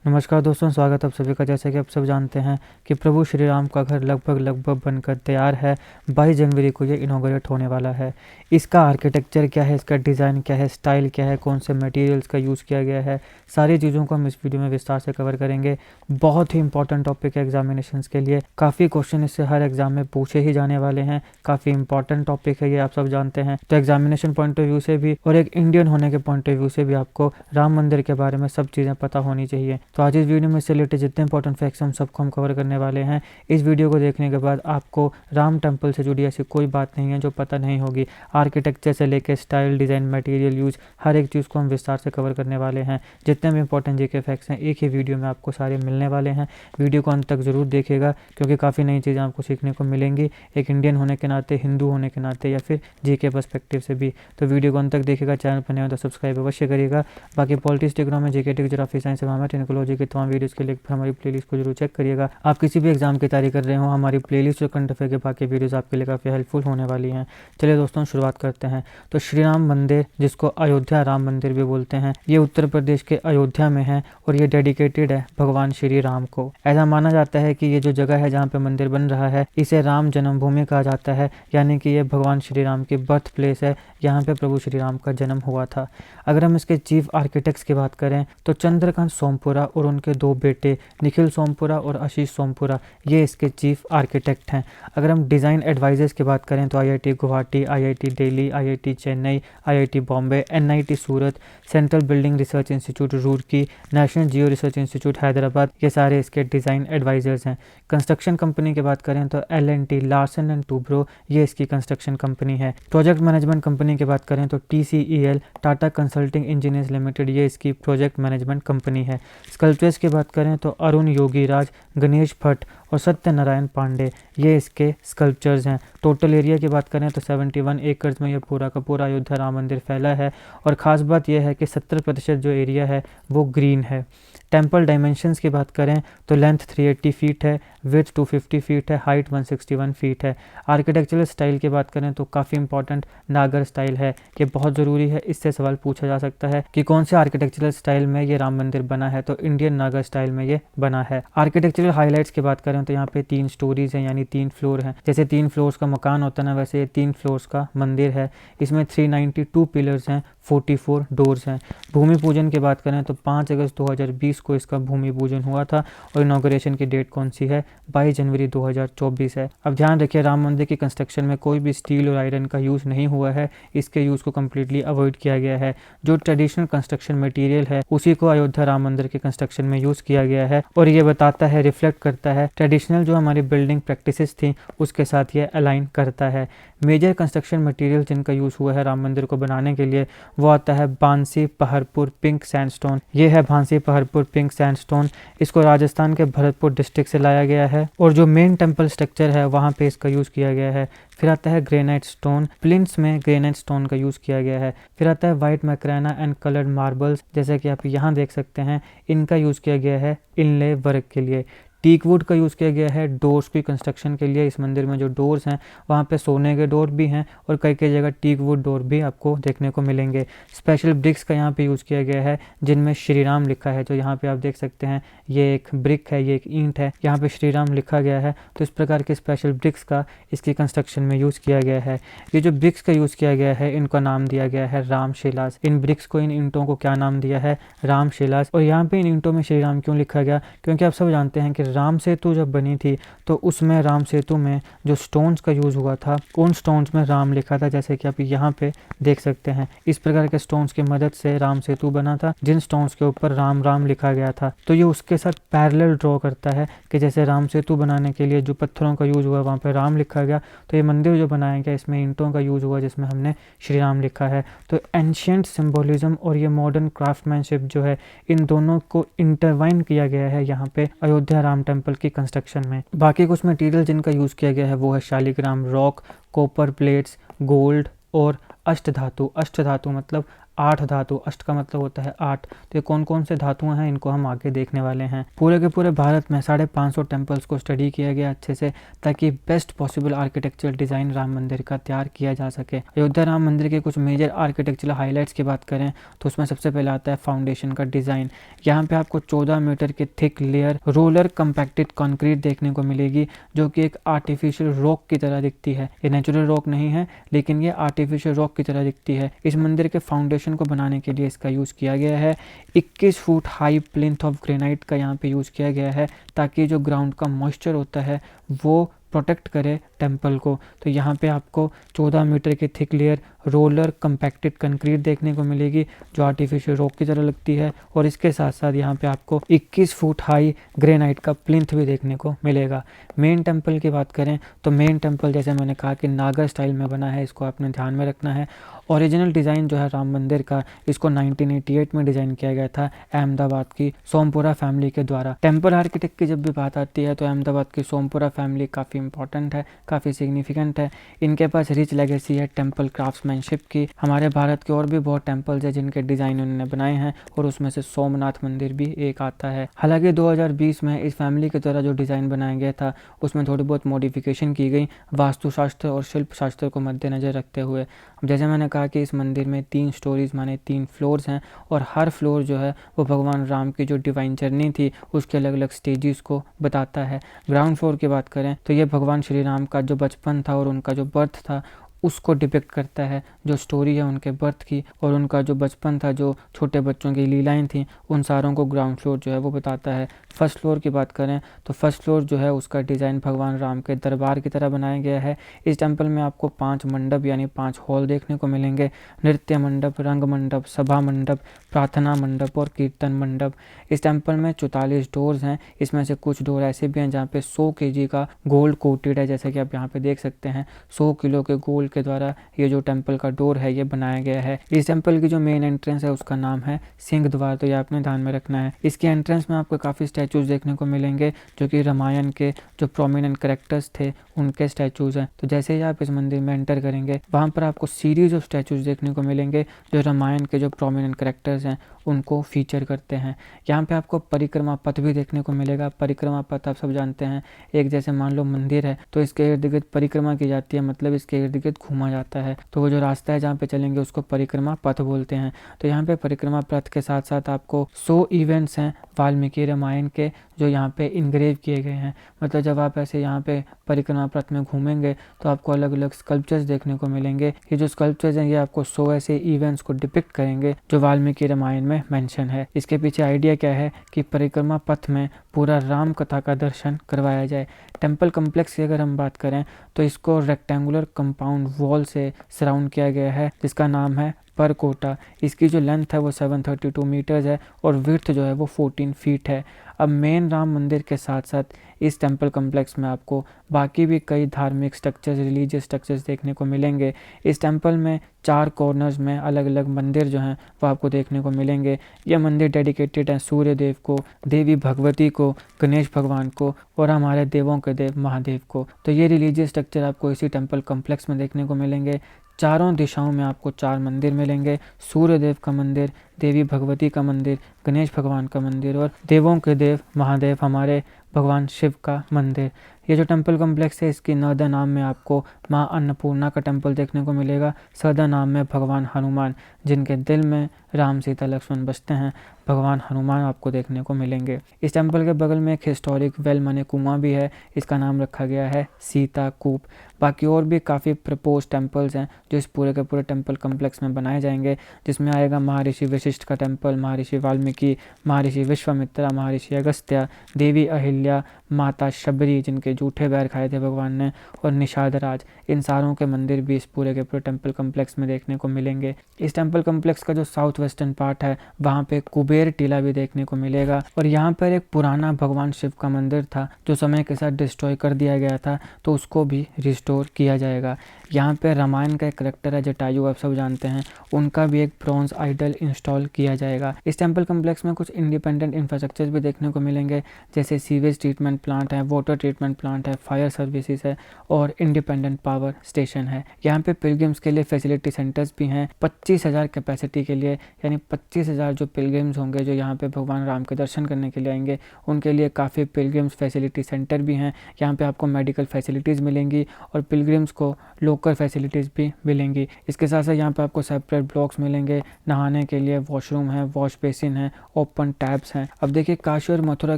नमस्कार दोस्तों, स्वागत आप सभी का। जैसे कि आप सब जानते हैं कि प्रभु श्री राम का घर लगभग बनकर तैयार है। 22 जनवरी को ये इनॉग्रेट होने वाला है। इसका आर्किटेक्चर क्या है, इसका डिज़ाइन क्या है, स्टाइल क्या है, कौन से मटेरियल्स का यूज़ किया गया है, सारी चीज़ों को हम इस वीडियो में विस्तार से कवर करेंगे। बहुत ही इंपॉर्टेंट टॉपिक है एग्जामिनेशंस के लिए। काफ़ी क्वेश्चन इससे हर एग्जाम में पूछे ही जाने वाले हैं। काफ़ी इंपॉर्टेंट टॉपिक है ये, आप सब जानते हैं। तो एग्जामिनेशन पॉइंट ऑफ व्यू से भी और एक इंडियन होने के पॉइंट ऑफ व्यू से भी आपको राम मंदिर के बारे में सब चीज़ें पता होनी चाहिए। तो आज इस वीडियो में इससे रिलेटेड जितने इंपॉर्टेंट फैक्ट्स हम सबको हम कवर करने वाले हैं। इस वीडियो को देखने के बाद आपको राम टेम्पल से जुड़ी ऐसी कोई बात नहीं है जो पता नहीं होगी। आर्किटेक्चर से लेकर स्टाइल, डिज़ाइन, मटेरियल यूज, हर एक चीज़ को हम विस्तार से कवर करने वाले हैं। जितने भी इंपॉर्टेंट जीके फैक्ट्स हैं एक ही वीडियो में आपको सारे मिलने वाले हैं। वीडियो को अंत तक ज़रूर देखिएगा क्योंकि काफ़ी नई चीज़ें आपको सीखने को मिलेंगी, एक इंडियन होने के नाते, हिंदू होने के नाते या फिर जीके पर्सपेक्टिव से भी। तो वीडियो को अंत तक देखिएगा। चैनल पर नए हो तो सब्सक्राइब अवश्य करिएगा। बाकी politics, economy, GK, geography, science, technology के तमाम वीडियोस के लिए हमारी प्लेलिस्ट को जरूर चेक करिएगा। आप किसी भी एग्जाम की तैयारी कर रहे हो, हमारी प्लेलिस्ट और करंट अफेयर के बाकी वीडियोस आपके लिए काफ़ी हेल्पफुल होने वाली हैं। चलिए दोस्तों, शुरुआत करते हैं। तो श्री राम मंदिर, जिसको अयोध्या राम मंदिर भी बोलते हैं, ये उत्तर प्रदेश के अयोध्या में है और ये डेडिकेटेड है भगवान श्री राम को। ऐसा माना जाता है कि ये जो जगह है जहाँ पे मंदिर बन रहा है, इसे राम जन्मभूमि कहा जाता है, यानी कि ये भगवान श्री राम की बर्थ प्लेस है। यहाँ पे प्रभु श्री राम का जन्म हुआ था। अगर हम इसके चीफ आर्किटेक्ट्स की बात करें तो चंद्रकांत सोमपुरा और उनके दो बेटे निखिल सोमपुरा और आशीष सोमपुरा, ये इसके चीफ आर्किटेक्ट हैं। अगर हम डिज़ाइन एडवाइजर्स की बात करें तो IIT Guwahati, IIT Delhi, IIT Chennai, IIT Bombay, NIT Surat, central building research institute Roorkee, national geo research institute Hyderabad, ये सारे इसके डिज़ाइन एडवाइजर्स हैं। कंस्ट्रक्शन कंपनी की बात करें तो एल&टी, लार्सन एंड टूब्रो, ये इसकी कंस्ट्रक्शन कंपनी है। प्रोजेक्ट मैनेजमेंट कंपनी की बात करें तो TCEL, Tata consulting engineers limited, ये इसकी प्रोजेक्ट मैनेजमेंट कंपनी है। स्कल्पचर्स की बात करें तो अरुण योगीराज, गणेश भट्ट और सत्यनारायण पांडे, ये इसके स्कल्पचर्स हैं। टोटल एरिया की बात करें तो 71 एकर्स में ये पूरा का पूरा अयोध्या राम मंदिर फैला है और ख़ास बात यह है कि 70% जो एरिया है वो ग्रीन है। टेम्पल डायमेंशंस की बात करें तो लेंथ 380 फीट है, विड्थ 250 फीट है, हाइट 161 फीट है। आर्किटेक्चरल स्टाइल की बात करें तो काफ़ी इंपॉर्टेंट नागर स्टाइल है, ये बहुत ज़रूरी है। इससे सवाल पूछा जा सकता है कि कौन से आर्किटेक्चरल स्टाइल में ये राम मंदिर बना है, तो इंडियन नागर स्टाइल में ये बना है। आर्किटेक्चरल हाईलाइट्स की बात करें तो यहाँ पे 3 स्टोरीज हैं, यानी 3 फ्लोर हैं। जैसे 3 फ्लोर्स का मकान होता है ना, वैसे ये 3 फ्लोर्स का मंदिर है। इसमें 392 पिलर्स हैं, 44 डोर्स हैं। भूमि पूजन की बात करें तो 5 अगस्त 2020 को इसका भूमि पूजन हुआ था और इनॉग्रेशन की डेट कौन सी है, 22 जनवरी 2024 है। अब ध्यान रखिए, राम मंदिर की कंस्ट्रक्शन में कोई भी स्टील और आयरन का यूज़ नहीं हुआ है, इसके यूज़ को कम्प्लीटली अवॉइड किया गया है। जो ट्रेडिशनल कंस्ट्रक्शन मटेरियल है उसी को अयोध्या राम मंदिर के कंस्ट्रक्शन में यूज़ किया गया है और ये बताता है, रिफ्लेक्ट करता है ट्रेडिशनल जो हमारी बिल्डिंग प्रैक्टिसेस थी उसके साथ ये अलाइन करता है। मेजर कंस्ट्रक्शन मटेरियल जिनका यूज़ हुआ है राम मंदिर को बनाने के लिए वो आता है बांसी पहरपुर पिंक सैंडस्टोन। ये है बांसी पहरपुर पिंक सैंडस्टोन। इसको राजस्थान के भरतपुर डिस्ट्रिक्ट से लाया गया है और जो मेन टेम्पल स्ट्रक्चर है वहाँ पे इसका यूज़ किया गया है। फिर आता है ग्रेनाइट स्टोन, प्लिंथ्स में ग्रेनाइट स्टोन का यूज़ किया गया है। फिर आता है वाइट मैक्राना एंड कलर्ड मार्बल्स, जैसे कि आप यहाँ देख सकते हैं, इनका यूज़ किया गया है इनले वर्क के लिए। टीक वुड का यूज़ किया गया है डोर्स की कंस्ट्रक्शन के लिए। इस मंदिर में जो डोर्स हैं वहाँ पे सोने के डोर भी हैं और कई कई जगह टीक वुड डोर भी आपको देखने को मिलेंगे। स्पेशल ब्रिक्स का यहाँ पे यूज़ किया गया है जिनमें श्री राम लिखा है। जो यहाँ पे आप देख सकते हैं, ये एक ब्रिक है, ये एक ईंट है, यहाँ पे श्री राम लिखा गया है। तो इस प्रकार के स्पेशल ब्रिक्स का इसकी कंस्ट्रक्शन में यूज़ किया गया है। ये जो ब्रिक्स का यूज़ किया गया है इनका नाम दिया गया है राम शिलास। इन ब्रिक्स को, इन ईंटों को क्या नाम दिया है, राम शिलास। और यहाँ पे इन ईंटों में श्री राम क्यों लिखा गया, क्योंकि आप सब जानते हैं कि राम सेतु जब बनी थी तो उसमें राम सेतु में जो स्टोन्स का यूज़ हुआ था उन स्टोन्स में राम लिखा था, जैसे कि आप यहाँ पे देख सकते हैं। इस प्रकार के स्टोन्स की मदद से राम सेतु बना था जिन स्टोन्स के ऊपर राम राम लिखा गया था। तो ये उसके साथ पैरेलल ड्रॉ करता है कि जैसे राम सेतु बनाने के लिए जो पत्थरों का यूज़ हुआ वहाँ पर राम लिखा गया, तो ये मंदिर जो बनाया गया इसमें ईंटों का यूज़ हुआ जिसमें हमने श्री राम लिखा है। तो एंशिएंट सिम्बोलिज्म और ये मॉडर्न क्राफ्टमैनशिप जो है, इन दोनों को इंटरवाइन किया गया है यहाँ पे अयोध्या राम टेम्पल की कंस्ट्रक्शन में। बाकी कुछ मटेरियल जिनका यूज़ किया गया है वो है Shaligram rock, copper plates, gold और अष्टधातु। अष्टधातु मतलब 8 धातु, अष्ट का मतलब होता है 8, तो ये कौन कौन से धातुएं हैं इनको हम आगे देखने वाले हैं। पूरे के पूरे भारत में 550 टेम्पल्स को स्टडी किया गया अच्छे से, ताकि best possible architectural design Ram मंदिर का तैयार किया जा सके। अयोध्या राम मंदिर के कुछ मेजर आर्किटेक्चरल हाईलाइट्स की बात करें तो उसमें सबसे पहले आता है फाउंडेशन का डिज़ाइन। यहाँ पे आपको 14 मीटर की thick layer roller compacted concrete देखने को मिलेगी, जो कि एक आर्टिफिशियल रॉक की तरह दिखती है। ये नेचुरल रॉक नहीं है, लेकिन ये आर्टिफिशियल रॉक की तरह दिखती है। इस मंदिर के फाउंडेशन को बनाने के लिए इसका यूज़ किया गया है 21 foot high plinth of granite का यहाँ पे यूज़ किया गया है, ताकि जो ग्राउंड का मॉइस्चर होता है वो प्रोटेक्ट करे टेम्पल को। तो यहाँ पे आपको 14 मीटर की thick layer roller compacted concrete देखने को मिलेगी, जो आर्टिफिशियल रॉक की तरह लगती है, और इसके साथ साथ यहाँ पे आपको 21 फुट हाई ग्रेनाइट का प्लिंथ भी देखने को मिलेगा। मेन टेम्पल की बात करें तो मेन टेम्पल जैसे मैंने कहा कि नागर स्टाइल में बना है, इसको आपने ध्यान में रखना है। ओरिजिनल डिज़ाइन जो है राम मंदिर का, इसको 1988 में डिज़ाइन किया गया था अहमदाबाद की सोमपुरा फैमिली के द्वारा। टेम्पल आर्किटेक्ट की जब भी बात आती है तो अहमदाबाद की सोमपुरा फैमिली काफ़ी इंपॉर्टेंट है, काफ़ी सिग्निफिकेंट है। इनके पास रिच लेगेसी है टेम्पल क्राफ्ट्समैनशिप की। हमारे भारत के और भी बहुत टेम्पल्स हैं जिनके डिज़ाइन उन्होंने बनाए हैं, और उसमें से सोमनाथ मंदिर भी एक आता है। हालांकि 2020 में इस फैमिली के द्वारा जो डिज़ाइन बनाया गया था उसमें थोड़ी बहुत मॉडिफिकेशन की गई वास्तुशास्त्र और शिल्प शास्त्र को मद्देनज़र रखते हुए। अब जैसे मैंने कहा कि इस मंदिर में 3 स्टोरीज माने 3 फ्लोर्स हैं, और हर फ्लोर जो है वो भगवान राम की जो डिवाइन जर्नी थी उसके अलग अलग स्टेजेस को बताता है। ग्राउंड फ्लोर की बात करें तो ये भगवान श्री राम का जो बचपन था और उनका जो बर्थ था उसको डिपिक्ट करता है, जो स्टोरी है उनके बर्थ की और उनका जो बचपन था, जो छोटे बच्चों की लीलाएं थी, उन सारों को ग्राउंड फ्लोर जो है वो बताता है। फर्स्ट फ्लोर की बात करें तो फर्स्ट फ्लोर जो है उसका डिज़ाइन भगवान राम के दरबार की तरह बनाया गया है। इस टेम्पल में आपको 5 मंडप यानी 5 हॉल देखने को मिलेंगे, नृत्य मंडप, रंग मंडप, सभा मंडप, प्रार्थना मंडप और कीर्तन मंडप। इस टेम्पल में 44 डोर्स हैं, इसमें से कुछ डोर ऐसे भी हैं जहाँ पे 100 kg का गोल्ड कोटेड है, जैसे कि आप यहाँ पे देख सकते हैं। 100 किलो के गोल्ड के द्वारा ये जो टेम्पल का डोर है ये बनाया गया है। इस टेम्पल की जो मेन एंट्रेंस है उसका नाम है सिंह द्वार, तो ये आपने ध्यान में रखना है। इसके एंट्रेंस में आपको काफ़ी स्टैचूज देखने को मिलेंगे जो कि रामायण के जो प्रोमिनेंट कैरेक्टर्स थे उनके स्टैचूज हैं। तो जैसे ही आप इस मंदिर में एंटर करेंगे वहाँ पर आपको सीरीज ऑफ स्टैचूज देखने को मिलेंगे जो रामायण के जो प्रोमिनेंट कैरेक्टर्स हैं उनको फीचर करते हैं। यहाँ पे आपको परिक्रमा पथ भी देखने को मिलेगा। परिक्रमा पथ आप सब जानते हैं, एक जैसे मान लो मंदिर है तो इसके इर्द गिर्द परिक्रमा की जाती है, मतलब इसके इर्द गिर्द घूमा जाता है। तो वो जो रास्ता है जहाँ पे चलेंगे उसको परिक्रमा पथ बोलते हैं। तो यहाँ पे परिक्रमा पथ के साथ साथ आपको 100 इवेंट्स हैं वाल्मीकि रामायण के जो यहाँ पे इनग्रेव किए गए हैं। मतलब जब आप ऐसे यहाँ पे परिक्रमा पथ में घूमेंगे तो आपको अलग अलग स्कल्पचर्स देखने को मिलेंगे। ये जो स्कल्पचर्स हैं ये आपको 100 ऐसे इवेंट्स को डिपिक्ट करेंगे जो वाल्मीकि रामायण में मेंशन है। इसके पीछे आइडिया क्या है कि परिक्रमा पथ में पूरा राम कथा का दर्शन करवाया जाए। टेम्पल कम्प्लेक्स की अगर हम बात करें तो इसको रेक्टेंगुलर कंपाउंड वॉल से सराउंड किया गया है जिसका नाम है परकोटा। इसकी जो लेंथ है वो 732 मीटर्स है और विड्थ जो है वो 14 फीट है। अब मेन राम मंदिर के साथ साथ इस टेम्पल कम्प्लेक्स में आपको बाकी भी कई धार्मिक स्ट्रक्चर्स, रिलीजियस स्ट्रक्चर्स देखने को मिलेंगे। इस टेम्पल में 4 कॉर्नर्स में अलग अलग मंदिर जो हैं वो आपको देखने को मिलेंगे। ये मंदिर डेडिकेटेड हैं सूर्य देव को, देवी भगवती को, गणेश भगवान को और हमारे देवों के देव महादेव को। तो ये रिलीजियस स्ट्रक्चर आपको इसी टेम्पल कम्प्लेक्स में देखने को मिलेंगे। चारों दिशाओं में आपको 4 मंदिर मिलेंगे, सूर्य देव का मंदिर, देवी भगवती का मंदिर, गणेश भगवान का मंदिर और देवों के देव महादेव हमारे भगवान शिव का मंदिर। ये जो टेम्पल कम्प्लेक्स है इसकी नर्दर्न आर्म में आपको माँ अन्नपूर्णा का टेम्पल देखने को मिलेगा, सदर्न आर्म में भगवान हनुमान जिनके दिल में राम सीता लक्ष्मण बसते हैं, भगवान हनुमान आपको देखने को मिलेंगे। इस टेम्पल के बगल में एक हिस्टोरिक वेल माने कुआं भी है, इसका नाम रखा गया है सीता कूप। बाकी और भी काफ़ी प्रपोज टेम्पल्स हैं जो इस पूरे के पूरे टेम्पल कम्प्लेक्स में बनाए जाएंगे, जिसमें आएगा महर्षि वशिष्ठ का टेम्पल, महर्षि वाल्मीकि, महर्षि विश्वामित्रा, महर्षि अगस्त्य, देवी अहिल्या, माता शबरी जिनके जूठे बैर खाए थे भगवान ने, और निषाद राज। इन सारों के मंदिर भी इस पूरे के पूरे टेम्पल कम्प्लेक्स में देखने को मिलेंगे। इस टेम्पल कम्प्लेक्स का जो साउथ वेस्टर्न पार्ट है वहाँ पे कुबेर टीला भी देखने को मिलेगा, और यहाँ पर एक पुराना भगवान शिव का मंदिर था जो समय के साथ डिस्ट्रॉय कर दिया गया था, तो उसको भी रिस्टोर किया जाएगा। यहाँ पे रामायण का एक करेक्टर है जटायु, आप सब जानते हैं, उनका भी एक ब्रॉन्ज आइडल इंस्टॉल किया जाएगा। इस टेम्पल कम्प्लेक्स में कुछ इंडिपेंडेंट इंफ्रास्ट्रक्चर भी देखने को मिलेंगे, जैसे सीवेज ट्रीटमेंट प्लांट है, वाटर ट्रीटमेंट प्लांट है, फायर सर्विसेज है और इंडिपेंडेंट पावर स्टेशन है। यहाँ पे पिलग्रिम्स के लिए फैसिलिटी सेंटर्स भी हैं 25,000 कैपेसिटी के लिए, यानी 25,000 जो पिलग्रिम्स होंगे जो यहाँ पे भगवान राम के दर्शन करने के लिए आएंगे उनके लिए काफ़ी पिलग्रिम्स फैसिलिटी सेंटर भी हैं। यहाँ पे आपको मेडिकल फैसिलिटीज़ मिलेंगी और पिलग्रिम्स को लोकल फैसिलिटीज़ भी मिलेंगी। इसके साथ साथ यहाँ पे आपको सेपरेट ब्लॉक्स मिलेंगे, नहाने के लिए वॉशरूम है, वॉश बेसिन है, ओपन टैब्स हैं। अब देखिए काशी और मथुरा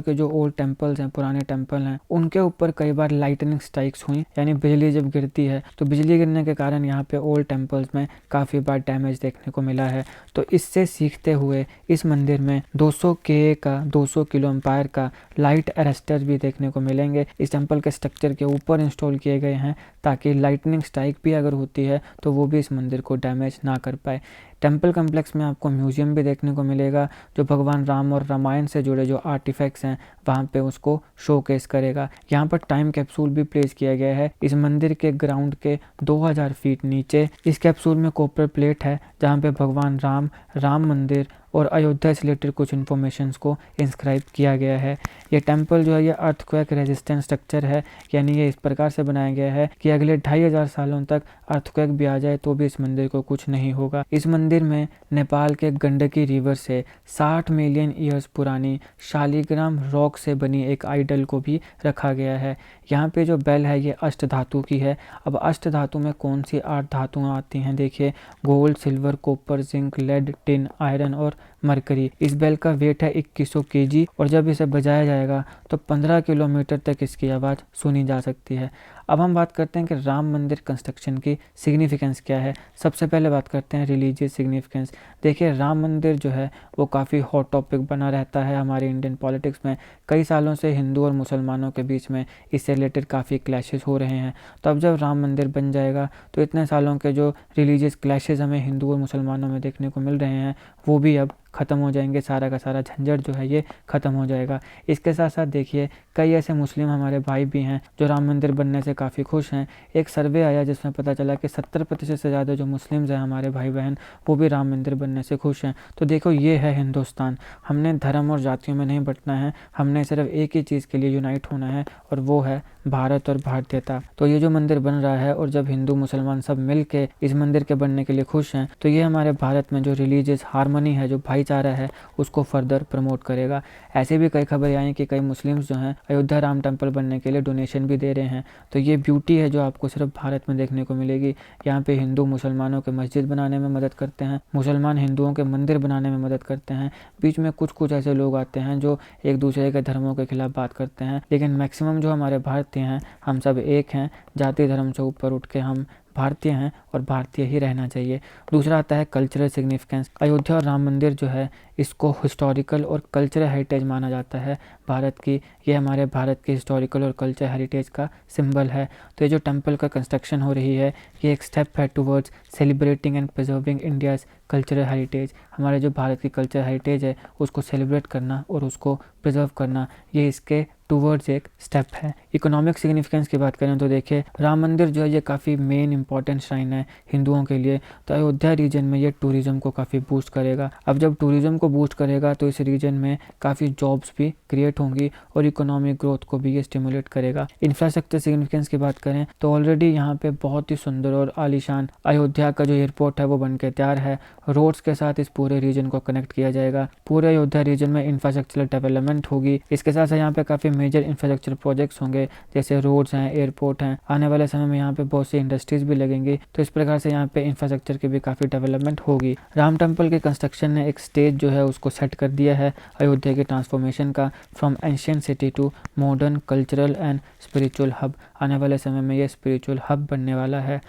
के जो ओल्ड टेम्पल्स हैं, पुराने टेम्पल हैं, उनके ऊपर कई बार लाइटनिंग स्ट्राइक्स हुई, यानी बिजली जब गिरती है तो बिजली गिरने के कारण यहाँ पे ओल्ड टेम्पल्स में काफ़ी बार डैमेज देखने को मिला है। तो इससे सीखते हुए इस मंदिर में 200 kA का 200 किलो एम्पायर का लाइट अरेस्टर भी देखने को मिलेंगे। इस टेम्पल के स्ट्रक्चर के ऊपर इंस्टॉल किए गए हैं ताकि लाइटनिंग स्ट्राइक भी अगर होती है तो वो भी इस मंदिर को डैमेज ना कर पाए। टेम्पल कम्प्लेक्स में आपको म्यूजियम भी देखने को मिलेगा जो भगवान राम और रामायण से जुड़े जो आर्टिफैक्ट्स हैं वहाँ पे उसको शोकेस करेगा। यहाँ पर टाइम कैप्सूल भी प्लेस किया गया है इस मंदिर के ग्राउंड के 2000 फीट नीचे। इस कैप्सूल में कॉपर प्लेट है जहाँ पे भगवान राम मंदिर और अयोध्या से रिलेटेड कुछ इन्फॉर्मेशंस को इंस्क्राइब किया गया है। ये टेम्पल जो है ये अर्थक्वेक रेजिस्टेंट स्ट्रक्चर है, यानी ये इस प्रकार से बनाया गया है कि अगले 2500 सालों तक अर्थक्वेक भी आ जाए तो भी इस मंदिर को कुछ नहीं होगा। इस मंदिर में नेपाल के गंडकी रिवर से 60 मिलियन ईयर्स पुरानी शालिग्राम रॉक से बनी एक आइडल को भी रखा गया है। यहाँ पे जो बेल है ये अष्ट धातु की है। अब अष्ट धातु में कौन सी 8 धातुएं आती हैं, देखिए gold, silver, copper, zinc, lead, tin, iron और मरकरी। इस बेल का वेट है 2100 kg और जब इसे बजाया जाएगा तो 15 किलोमीटर तक इसकी आवाज़ सुनी जा सकती है। अब हम बात करते हैं कि राम मंदिर कंस्ट्रक्शन की सिग्निफिकेंस क्या है। सबसे पहले बात करते हैं रिलीजियस सिग्निफिकेंस। देखिए राम मंदिर जो है वो काफ़ी हॉट टॉपिक बना रहता है हमारे इंडियन पॉलिटिक्स में। कई सालों से हिंदू और मुसलमानों के बीच में इससे रिलेटेड काफ़ी क्लैशेस हो रहे हैं। तो अब जब राम मंदिर बन जाएगा तो इतने सालों के जो रिलीजियस क्लैशेस हमें हिंदू और मुसलमानों में देखने को मिल रहे हैं वो भी अब ख़त्म हो जाएंगे। सारा का सारा झंझट जो है ये ख़त्म हो जाएगा। इसके साथ साथ देखिए कई ऐसे मुस्लिम हमारे भाई भी हैं जो राम मंदिर बनने से काफ़ी खुश हैं। एक सर्वे आया जिसमें पता चला कि 70% से ज़्यादा जो मुस्लिम्स हैं हमारे भाई बहन वो भी राम मंदिर बनने से खुश हैं। तो देखो ये है हिंदुस्तान। हमने धर्म और जातियों में नहीं बंटना है, हमने सिर्फ एक ही चीज़ के लिए यूनाइट होना है और वो है भारत और भारतीयता। तो ये जो मंदिर बन रहा है और जब हिंदू मुसलमान सब मिल के इस मंदिर के बनने के लिए खुश हैं तो ये हमारे भारत में जो रिलीजियस हार्मनी है, जो भाईचारा है, उसको फर्दर प्रमोट करेगा। ऐसे भी कई खबरें आई कि कई मुस्लिम्स जो हैं अयोध्या राम टेम्पल बनने के लिए डोनेशन भी दे रहे हैं। तो ये ब्यूटी है जो आपको सिर्फ भारत में देखने को मिलेगी। यहाँ पे हिंदू मुसलमानों के मस्जिद बनाने में मदद करते हैं, मुसलमान हिंदुओं के मंदिर बनाने में मदद करते हैं। बीच में कुछ ऐसे लोग आते हैं जो एक दूसरे के धर्मों के खिलाफ बात करते हैं, लेकिन मैक्सिमम जो हमारे भारतीय हैं हम सब एक हैं। जाति धर्म से ऊपर उठ के हम भारतीय हैं और भारतीय ही रहना चाहिए। दूसरा आता है कल्चरल सिग्निफिकेंस। अयोध्या और राम मंदिर जो है इसको हिस्टोरिकल और कल्चरल हेरिटेज माना जाता है भारत की। ये हमारे भारत की हिस्टोरिकल और कल्चरल हेरिटेज का सिंबल है। तो ये जो टेम्पल का कंस्ट्रक्शन हो रही है ये एक स्टेप है towards celebrating and preserving India's cultural heritage. हमारे जो भारत की कल्चरल हेरिटेज है उसको सेलिब्रेट करना और उसको प्रिजर्व करना, ये इसके टूवर्ड्स एक स्टेप है। इकोनॉमिक सिग्निफिकेंस की बात करें तो देखिए राम मंदिर जो है ये काफ़ी मेन इंपॉर्टेंट श्राइन है हिंदुओं के लिए। तो अयोध्या रीजन में ये टूरिज़्म को काफ़ी बूस्ट करेगा। अब जब टूरिज़्म को बूस्ट करेगा तो इस रीजन में काफ़ी जॉब्स भी क्रिएट होंगी और इकोनॉमिक ग्रोथ को भी ये स्टिमुलेट करेगा। इंफ्रास्ट्रक्चर सिग्निफिकेंस की बात करें तो ऑलरेडी यहाँ पे बहुत ही सुंदर और आलीशान अयोध्या का जो एयरपोर्ट है वो बन के तैयार है। रोड्स के साथ इस पूरे रीजन को कनेक्ट किया जाएगा। पूरे अयोध्या रीजन में इंफ्रास्ट्रक्चरल डेवलपमेंट होगी। इसके साथ साथ यहाँ पे काफ़ी मेजर इंफ्रास्ट्रक्चर प्रोजेक्ट्स होंगे, जैसे रोड्स हैं, एयरपोर्ट हैं। आने वाले समय में यहाँ पे बहुत सी इंडस्ट्रीज भी लगेंगी। तो इस प्रकार से यहाँ पे इंफ्रास्ट्रक्चर की भी काफ़ी डेवलपमेंट होगी। राम टेम्पल के कंस्ट्रक्शन ने एक स्टेज जो है उसको सेट कर दिया है अयोध्या के ट्रांसफॉर्मेशन का, from ancient city to modern cultural and spiritual hub. आने वाले समय में ये स्पिरिचुअल हब बनने वाला है।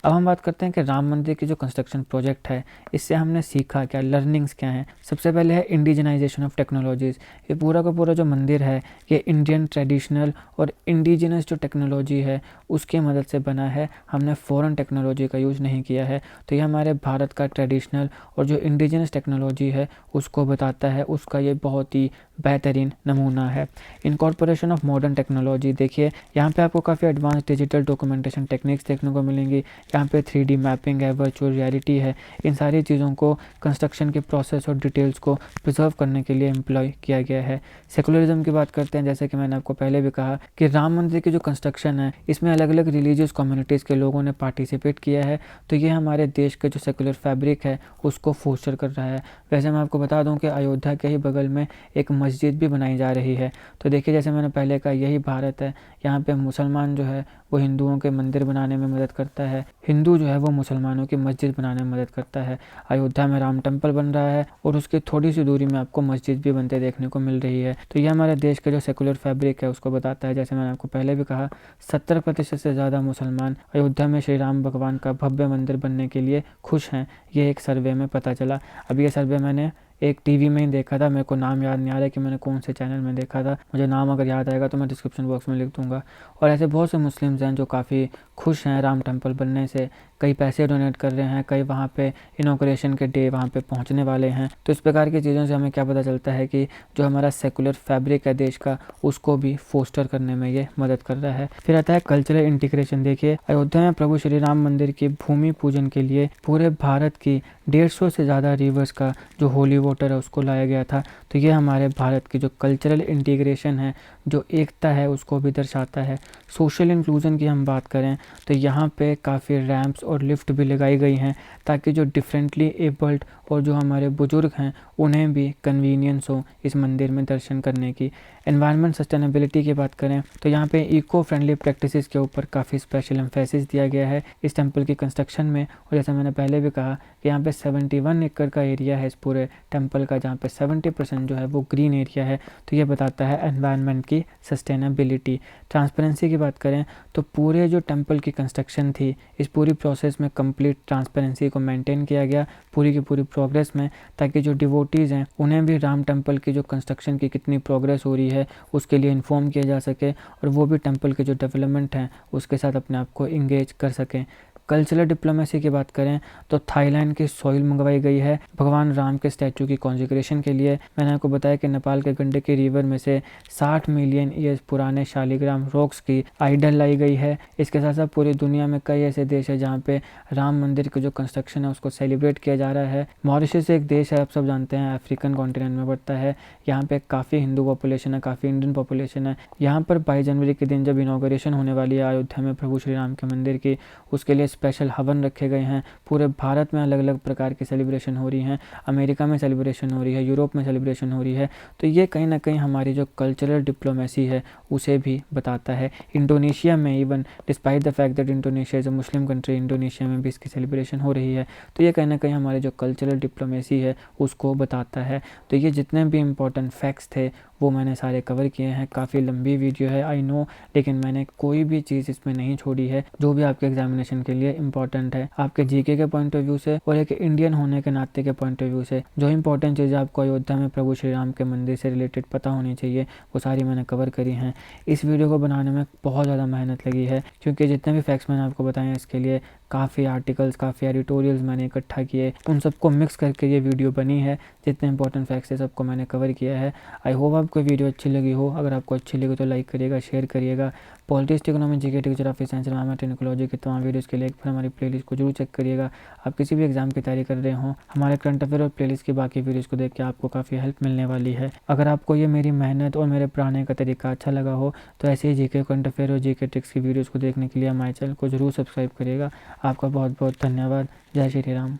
अब हम बात करते हैं कि राम मंदिर की जो कंस्ट्रक्शन प्रोजेक्ट है इससे हमने सीखा क्या, लर्निंग्स क्या हैं। सबसे पहले है इंडिजिनाइजेशन ऑफ टेक्नोलॉजीज़। ये पूरा का पूरा जो मंदिर है ये इंडियन ट्रेडिशनल और इंडिजिनस जो टेक्नोलॉजी है उसकी मदद से बना है। हमने फॉरेन टेक्नोलॉजी का यूज़ नहीं किया है। तो ये हमारे भारत का ट्रेडिशनल और जो इंडिजिनस टेक्नोलॉजी है उसको बताता है, उसका ये बहुत ही बेहतरीन नमूना है। इनकॉर्पोरेशन ऑफ मॉडर्न टेक्नोलॉजी, देखिए यहाँ पे आपको काफ़ी एडवांस डिजिटल डॉक्यूमेंटेशन टेक्निक्स देखने को मिलेंगी। यहाँ पे 3D मैपिंग है, वर्चुअल रियलिटी है। इन सारी चीज़ों को कंस्ट्रक्शन के प्रोसेस और डिटेल्स को प्रिजर्व करने के लिए एम्प्लॉय किया गया है। सेकुलरिज्म की बात करते हैं, जैसे कि मैंने आपको पहले भी कहा कि राम मंदिर की जो कंस्ट्रक्शन है इसमें अलग अलग रिलीजियस कम्युनिटीज़ के लोगों ने पार्टिसिपेट किया है। तो ये हमारे देश के जो सेकुलर फैब्रिक है उसको फोस्टर कर रहा है। वैसे मैं आपको बता दूं कि अयोध्या के ही बगल में एक मस्जिद भी बनाई जा रही है। तो देखिए, जैसे मैंने पहले कहा, यही भारत है। यहाँ पे मुसलमान जो है वो हिंदुओं के मंदिर बनाने में मदद करता है, हिंदू जो है वो मुसलमानों की मस्जिद बनाने में मदद करता है। अयोध्या में राम टेम्पल बन रहा है और उसकी थोड़ी सी दूरी में आपको मस्जिद भी बनते देखने को मिल रही है। तो ये हमारे देश के जो सेकुलर फैब्रिक है उसको बताता है। जैसे मैंने आपको पहले भी कहा, 70% से ज़्यादा मुसलमान अयोध्या में श्री राम भगवान का भव्य मंदिर बनने के लिए खुश हैं। ये एक सर्वे में पता चला। अब ये सर्वे मैंने एक टीवी में ही देखा था, मेरे को नाम याद नहीं आ रहा है कि मैंने कौन से चैनल में देखा था। मुझे नाम अगर याद आएगा तो मैं डिस्क्रिप्शन बॉक्स में लिख दूंगा। और ऐसे बहुत से मुस्लिम्स हैं जो काफ़ी खुश हैं राम टेम्पल बनने से, कई पैसे डोनेट कर रहे हैं, कई वहाँ पे इनॉग्रेशन के डे वहाँ पे पहुँचने वाले हैं। तो इस प्रकार की चीज़ों से हमें क्या पता चलता है कि जो हमारा सेकुलर फैब्रिक है देश का उसको भी फोस्टर करने में ये मदद कर रहा है। फिर आता है कल्चरल इंटीग्रेशन। देखिए, अयोध्या में प्रभु श्री राम मंदिर की भूमि पूजन के लिए पूरे भारत की 150 से ज़्यादा रिवर्स का जो होली वाटर है उसको लाया गया था। तो ये हमारे भारत की जो कल्चरल इंटीग्रेशन है, जो एकता है, उसको भी दर्शाता है। सोशल इंक्लूजन की हम बात करें तो यहाँ पे काफ़ी रैंप्स और लिफ्ट भी लगाई गई हैं ताकि जो डिफरेंटली एबल्ड और जो हमारे बुजुर्ग हैं उन्हें भी कन्वीनियंस हो इस मंदिर में दर्शन करने की। एनवायरनमेंट सस्टेनेबिलिटी की बात करें तो यहाँ पे इको फ्रेंडली प्रैक्टिसेस के ऊपर काफ़ी स्पेशल एम्फेसिस दिया गया है इस टेम्पल की कंस्ट्रक्शन में। और जैसे मैंने पहले भी कहा कि यहाँ पे 71 एकड़ का एरिया है इस पूरे टेम्पल का, जहाँ पे 70% जो है वो ग्रीन एरिया है। तो ये बताता है एनवायरनमेंट की सस्टेनेबिलिटी। ट्रांसपेरेंसी की बात करें तो पूरे जो टेम्पल की कंस्ट्रक्शन थी इस पूरी प्रोसेस में कंप्लीट ट्रांसपेरेंसी को मेंटेन किया गया पूरी की पूरी प्रोग्रेस में, ताकि जो डिवोटीज़ हैं उन्हें भी राम टेम्पल की जो कंस्ट्रक्शन की कितनी प्रोग्रेस हो रही है उसके लिए इन्फॉर्म किया जा सके और वो भी टेम्पल के जो डेवलपमेंट हैं उसके साथ अपने आप को इंगेज कर सकें। कल्चरल डिप्लोमेसी की बात करें तो थाईलैंड की सॉइल मंगवाई गई है भगवान राम के स्टैचू की कॉन्जिक्रेशन के लिए। मैंने आपको बताया कि नेपाल के गंडकी रिवर में से 60 मिलियन ईयर्स पुराने शालिग्राम रॉक्स की आइडल लाई गई है। इसके साथ साथ पूरी दुनिया में कई ऐसे देश है जहाँ पे राम मंदिर की जो कंस्ट्रक्शन है उसको सेलिब्रेट किया जा रहा है। मॉरिशस एक देश है, आप सब जानते हैं, अफ्रीकन कॉन्टिनेंट में पड़ता है। यहाँ पे काफ़ी हिंदू पॉपुलेशन है, काफ़ी इंडियन पॉपुलेशन है। यहाँ पर 22 जनवरी के दिन जब इनॉग्रेशन होने वाली है अयोध्या में प्रभु श्री राम के मंदिर की, उसके लिए स्पेशल हवन रखे गए हैं। पूरे भारत में अलग अलग प्रकार की सेलिब्रेशन हो रही हैं, अमेरिका में सेलिब्रेशन हो रही है, यूरोप में सेलिब्रेशन हो रही है। तो ये कहीं ना कहीं हमारी जो कल्चरल डिप्लोमेसी है उसे भी बताता है। इंडोनेशिया में even despite the fact that Indonesia is a Muslim country, Indonesia में भी इसकी सेलिब्रेशन हो रही है। तो ये कहीं ना कहीं हमारे जो कल्चरल डिप्लोमेसी है उसको बताता है। तो ये जितने भी इम्पोर्टेंट फैक्ट्स थे वो मैंने सारे कवर किए हैं। काफ़ी लंबी वीडियो है आई नो, लेकिन मैंने कोई भी चीज़ इसमें नहीं छोड़ी है जो भी आपके एग्जामिनेशन के लिए इम्पोर्टेंट है, आपके जीके के पॉइंट ऑफ व्यू से और एक इंडियन होने के नाते के पॉइंट ऑफ व्यू से। जो इंपॉर्टेंट चीज़ें आपको अयोध्या में प्रभु श्री राम के मंदिर से रिलेटेड पता होनी चाहिए वो सारी मैंने कवर करी हैं। इस वीडियो को बनाने में बहुत ज़्यादा मेहनत लगी है क्योंकि जितने भी फैक्ट्स मैंने आपको बताए हैं इसके लिए काफ़ी आर्टिकल्स, काफ़ी एडिटोरियल्स मैंने इकट्ठा किए, उन सबको मिक्स करके ये वीडियो बनी है। जितने इंपॉर्टेंट फैक्ट्स है सबको मैंने कवर किया है। आई होप आपको वीडियो अच्छी लगी हो। अगर आपको अच्छी लगी तो लाइक करिएगा, शेयर करिएगा। Politics, economy, GK, geography, science, environment, technology के तमाम वीडियोज़ के लिए एक बार हमारी प्लेलिस्ट को जरूर चेक करिएगा। आप किसी भी एग्जाम की तैयारी कर रहे हों, हमारे करंट अफेयर और प्लेलिस्ट की बाकी वीडियोज़ को देख के आपको काफ़ी हेल्प मिलने वाली है। अगर आपको ये मेरी मेहनत और मेरे पढ़ाने का तरीका अच्छा लगा हो तो ऐसे ही जीके, करंट अफेयर और जीके ट्रिक्स की वीडियोज़ को देखने के लिए हमारे चैनल को जरूर सब्सक्राइब करिएगा। आपका बहुत बहुत धन्यवाद। जय श्री राम।